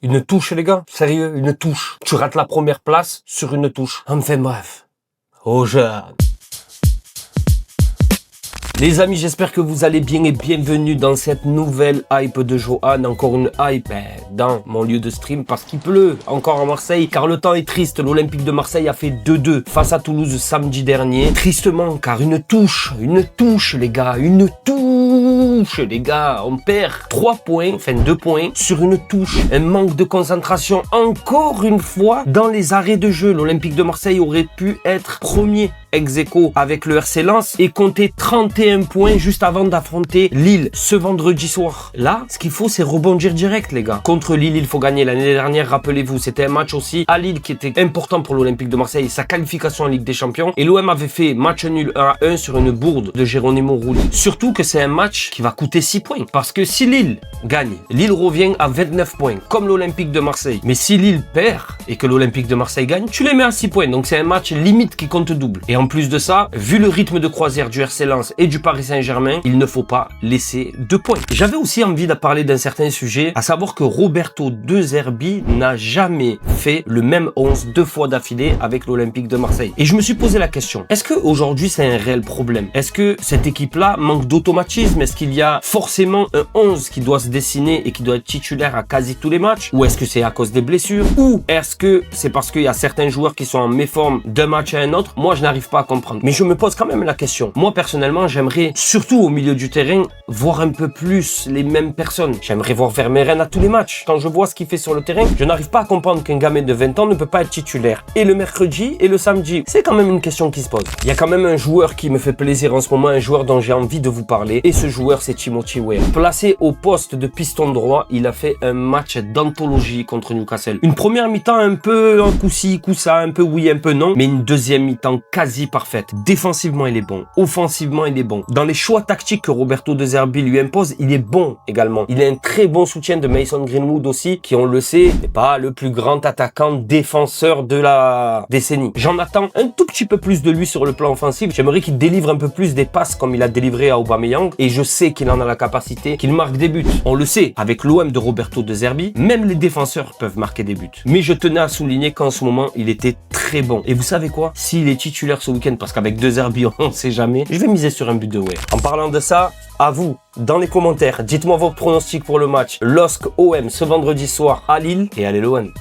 Une touche, les gars. Sérieux, une touche. Tu rates la première place sur une touche. Enfin bref. Oh jeune. Les amis, j'espère que vous allez bien et bienvenue dans cette nouvelle hype de Johan. Encore une hype dans mon lieu de stream parce qu'il pleut encore à Marseille. Car le temps est triste. L'Olympique de Marseille a fait 2-2 face à Toulouse samedi dernier. Tristement, car une touche les gars, une touche les gars. On perd 3 points, enfin 2 points sur une touche. Un manque de concentration encore une fois dans les arrêts de jeu. L'Olympique de Marseille aurait pu être premier ex-aequo avec le RC Lens et compter 31 points juste avant d'affronter Lille ce vendredi soir. Là, ce qu'il faut, c'est rebondir direct, les gars. Contre Lille, il faut gagner. L'année dernière, rappelez-vous, c'était un match aussi à Lille qui était important pour l'Olympique de Marseille, sa qualification en Ligue des Champions. Et l'OM avait fait match nul 1-1 sur une bourde de Geronimo Rulli. Surtout que c'est un match qui va coûter 6 points. Parce que si Lille gagne, Lille revient à 29 points, comme l'Olympique de Marseille. Mais si Lille perd et que l'Olympique de Marseille gagne, tu les mets à 6 points. Donc c'est un match limite qui compte double. Et en plus de ça, vu le rythme de croisière du RC Lens et du Paris Saint-Germain, il ne faut pas laisser 2 points. J'avais aussi envie de parler d'un certain sujet, à savoir que Roberto De Zerbi n'a jamais fait le même 11 2 fois d'affilée avec l'Olympique de Marseille. Et je me suis posé la question, est-ce qu'aujourd'hui c'est un réel problème? Est-ce que cette équipe-là manque d'automatisme? Est-ce qu'il y a forcément un 11 qui doit se dessiner et qui doit être titulaire à quasi tous les matchs? Ou est-ce que c'est à cause des blessures? Ou est-ce que c'est parce qu'il y a certains joueurs qui sont en méforme d'un match à un autre? Moi, je n'arrive pas à comprendre. Mais je me pose quand même la question. Moi, personnellement, j'aimerais, surtout au milieu du terrain, voir un peu plus les mêmes personnes. J'aimerais voir Vermeeren à tous les matchs. Quand je vois ce qu'il fait sur le terrain, je n'arrive pas à comprendre qu'un gamin de 20 ans ne peut pas être titulaire. Et le mercredi et le samedi. C'est quand même une question qui se pose. Il y a quand même un joueur qui me fait plaisir en ce moment, un joueur dont j'ai envie de vous parler. Et ce joueur, c'est Timothy Weah. Placé au poste de piston droit, il a fait un match d'anthologie contre Newcastle. Une première mi-temps un peu un coup-ci, coup-ça, un peu oui, un peu non. Mais une deuxième mi-temps quasi parfaite. Défensivement, il est bon. Offensivement, il est bon. Dans les choix tactiques que Roberto De Zerbi lui impose, il est bon également. Il a un très bon soutien de Mason Greenwood aussi, qui on le sait, n'est pas le plus grand attaquant défenseur de la décennie. J'en attends un tout petit peu plus de lui sur le plan offensif. J'aimerais qu'il délivre un peu plus des passes comme il a délivré à Aubameyang. Et je sais qu'il en a la capacité, qu'il marque des buts. On le sait, avec l'OM de Roberto De Zerbi, même les défenseurs peuvent marquer des buts. Mais je tenais à souligner qu'en ce moment, il était très bon. Et vous savez quoi? S'il est titulaire ce week-end, parce qu'avec De Zerbi, on ne sait jamais, je vais miser sur un but de Weah. En parlant de ça, à vous, dans les commentaires, dites-moi vos pronostics pour le match LOSC OM ce vendredi soir à Lille et allez l'OM.